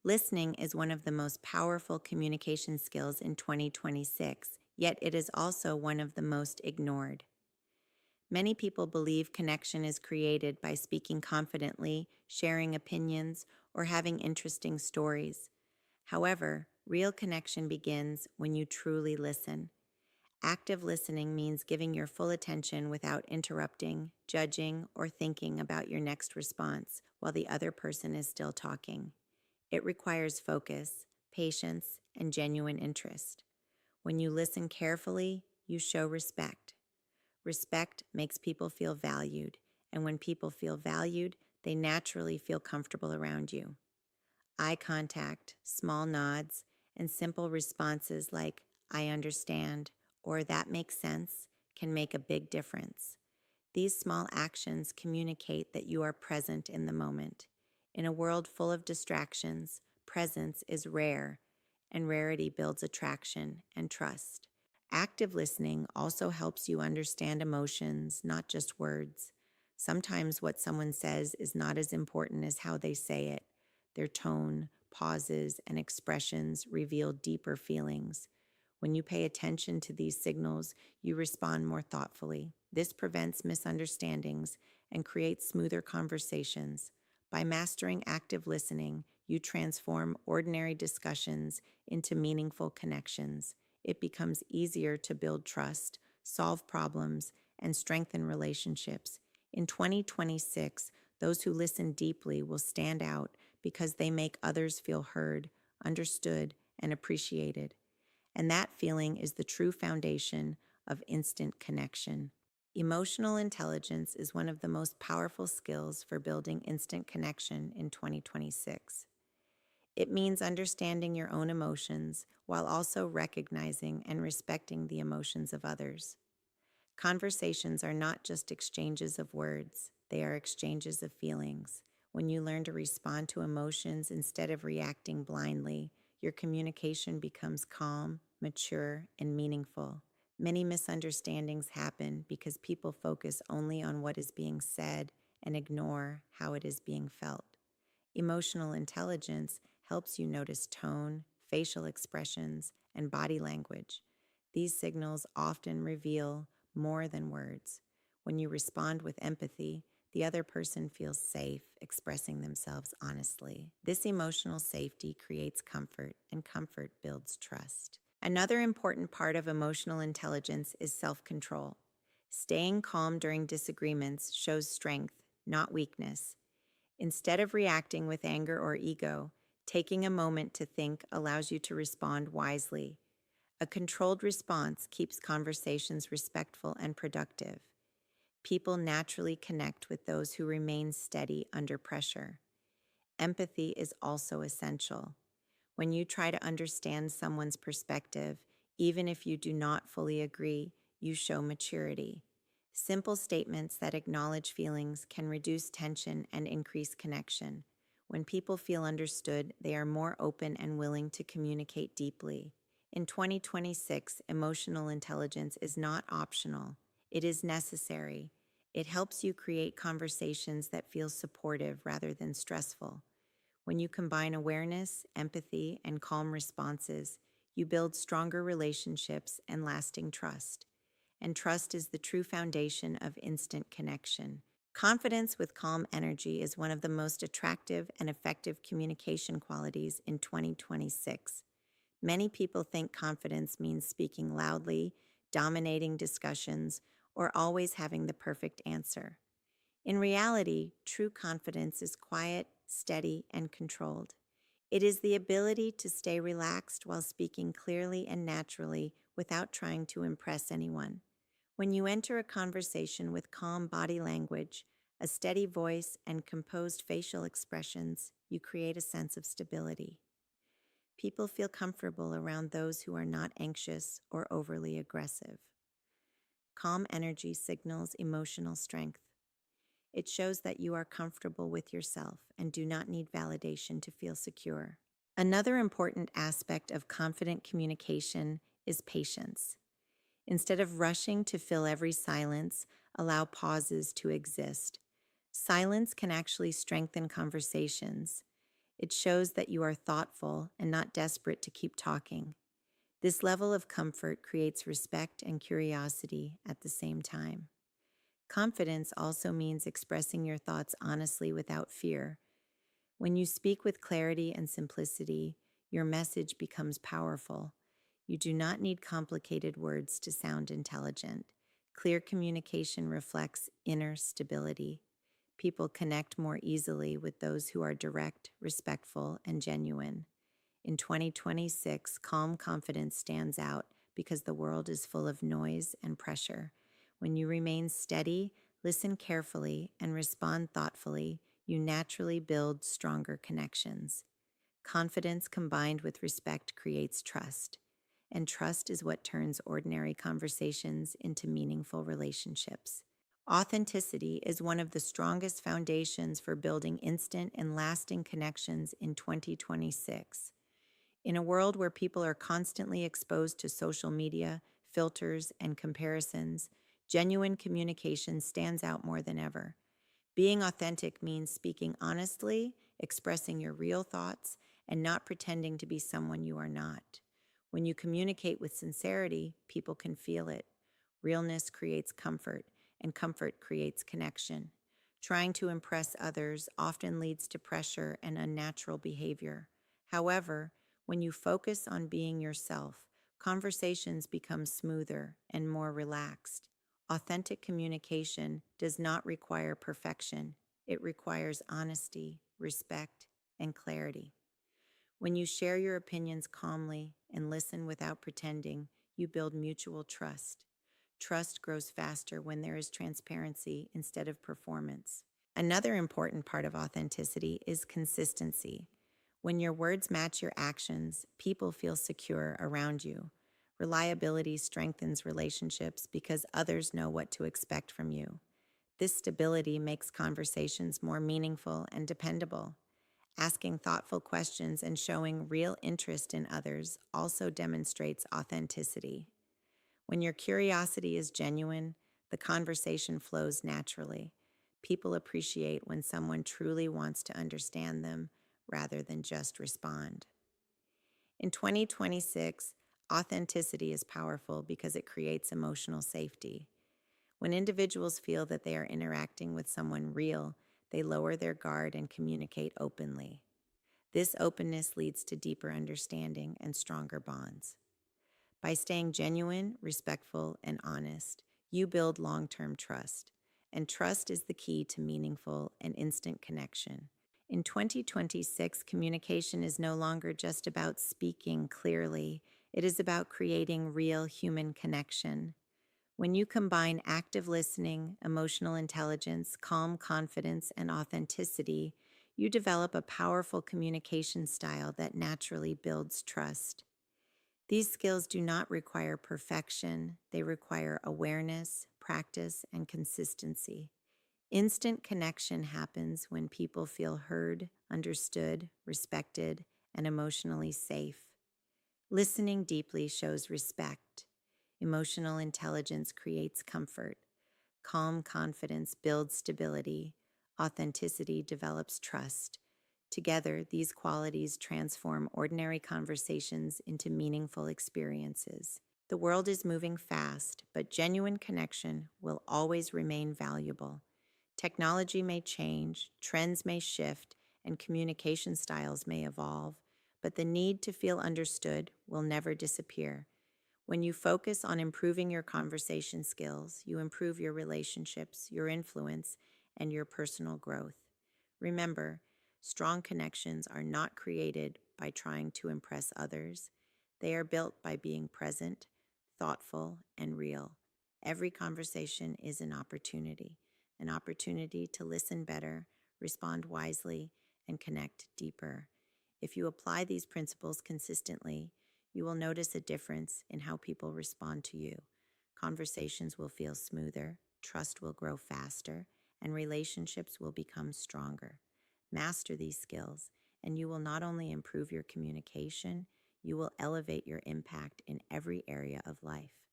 Listening is one of the most powerful communication skills in 2026, yet it is also one of the most ignored. Many people believe connection is created by speaking confidently, sharing opinions, or having interesting stories. However, real connection begins when you truly listen. Active listening means giving your full attention without interrupting, judging, or thinking about your next response while the other person is still talking. It requires focus, patience, and genuine interest. When you listen carefully, you show respect. Respect makes people feel valued, and when people feel valued, they naturally feel comfortable around you. Eye contact, small nods, and simple responses like, I understand, or that makes sense, can make a big difference. These small actions communicate that you are present in the moment. In a world full of distractions, presence is rare, and rarity builds attraction and trust. Active listening also helps you understand emotions, not just words. Sometimes what someone says is not as important as how they say it. Their tone, pauses, and expressions reveal deeper feelings. When you pay attention to these signals, you respond more thoughtfully. This prevents misunderstandings and creates smoother conversations. By mastering active listening, you transform ordinary discussions into meaningful connections. It becomes easier to build trust, solve problems, and strengthen relationships. In 2026, those who listen deeply will stand out because they make others feel heard, understood, and appreciated. And that feeling is the true foundation of instant connection. Emotional intelligence is one of the most powerful skills for building instant connection in 2026. It means understanding your own emotions while also recognizing and respecting the emotions of others. Conversations are not just exchanges of words, they are exchanges of feelings. When you learn to respond to emotions instead of reacting blindly, your communication becomes calm, mature, and meaningful. Many misunderstandings happen because people focus only on what is being said and ignore how it is being felt. Emotional intelligence helps you notice tone, facial expressions, and body language. These signals often reveal more than words. When you respond with empathy, the other person feels safe expressing themselves honestly. This emotional safety creates comfort, and comfort builds trust. Another important part of emotional intelligence is self-control. Staying calm during disagreements shows strength, not weakness. Instead of reacting with anger or ego, taking a moment to think allows you to respond wisely. A controlled response keeps conversations respectful and productive. People naturally connect with those who remain steady under pressure. Empathy is also essential. When you try to understand someone's perspective, even if you do not fully agree, you show maturity. Simple statements that acknowledge feelings can reduce tension and increase connection. When people feel understood, they are more open and willing to communicate deeply. In 2026, emotional intelligence is not optional. It is necessary. It helps you create conversations that feel supportive rather than stressful. When you combine awareness, empathy, and calm responses, you build stronger relationships and lasting trust. And trust is the true foundation of instant connection. Confidence with calm energy is one of the most attractive and effective communication qualities in 2026. Many people think confidence means speaking loudly, dominating discussions, or always having the perfect answer. In reality, true confidence is quiet, steady, and controlled. It is the ability to stay relaxed while speaking clearly and naturally without trying to impress anyone. When you enter a conversation with calm body language, a steady voice, and composed facial expressions, you create a sense of stability. People feel comfortable around those who are not anxious or overly aggressive. Calm energy signals emotional strength. It shows that you are comfortable with yourself and do not need validation to feel secure. Another important aspect of confident communication is patience. Instead of rushing to fill every silence, allow pauses to exist. Silence can actually strengthen conversations. It shows that you are thoughtful and not desperate to keep talking. This level of comfort creates respect and curiosity at the same time. Confidence also means expressing your thoughts honestly without fear. When you speak with clarity and simplicity, your message becomes powerful. You do not need complicated words to sound intelligent. Clear communication reflects inner stability. People connect more easily with those who are direct, respectful, and genuine. In 2026, calm confidence stands out because the world is full of noise and pressure. When you remain steady, listen carefully, and respond thoughtfully, you naturally build stronger connections. Confidence combined with respect creates trust, and trust is what turns ordinary conversations into meaningful relationships. Authenticity is one of the strongest foundations for building instant and lasting connections in 2026. In a world where people are constantly exposed to social media, filters, and comparisons, genuine communication stands out more than ever. Being authentic means speaking honestly, expressing your real thoughts, and not pretending to be someone you are not. When you communicate with sincerity, people can feel it. Realness creates comfort, and comfort creates connection. Trying to impress others often leads to pressure and unnatural behavior. However, when you focus on being yourself, conversations become smoother and more relaxed. Authentic communication does not require perfection. It requires honesty, respect, and clarity. When you share your opinions calmly and listen without pretending, you build mutual trust. Trust grows faster when there is transparency instead of performance. Another important part of authenticity is consistency. When your words match your actions, people feel secure around you. Reliability strengthens relationships because others know what to expect from you. This stability makes conversations more meaningful and dependable. Asking thoughtful questions and showing real interest in others also demonstrates authenticity. When your curiosity is genuine, the conversation flows naturally. People appreciate when someone truly wants to understand them rather than just respond. In 2026, authenticity is powerful because it creates emotional safety. When individuals feel that they are interacting with someone real, they lower their guard and communicate openly. This openness leads to deeper understanding and stronger bonds. By staying genuine, respectful, and honest, you build long-term trust. And trust is the key to meaningful and instant connection. In 2026, communication is no longer just about speaking clearly. It is about creating real human connection. When you combine active listening, emotional intelligence, calm confidence, and authenticity, you develop a powerful communication style that naturally builds trust. These skills do not require perfection, they require awareness, practice, and consistency. Instant connection happens when people feel heard, understood, respected, and emotionally safe. Listening deeply shows respect. Emotional intelligence creates comfort. Calm confidence builds stability. Authenticity develops trust. Together, these qualities transform ordinary conversations into meaningful experiences. The world is moving fast, but genuine connection will always remain valuable. Technology may change, trends may shift, and communication styles may evolve, but the need to feel understood will never disappear. When you focus on improving your conversation skills, you improve your relationships, your influence, and your personal growth. Remember, strong connections are not created by trying to impress others. They are built by being present, thoughtful, and real. Every conversation is an opportunity to listen better, respond wisely, and connect deeper. If you apply these principles consistently, you will notice a difference in how people respond to you. Conversations will feel smoother, trust will grow faster, and relationships will become stronger. Master these skills, and you will not only improve your communication, you will elevate your impact in every area of life.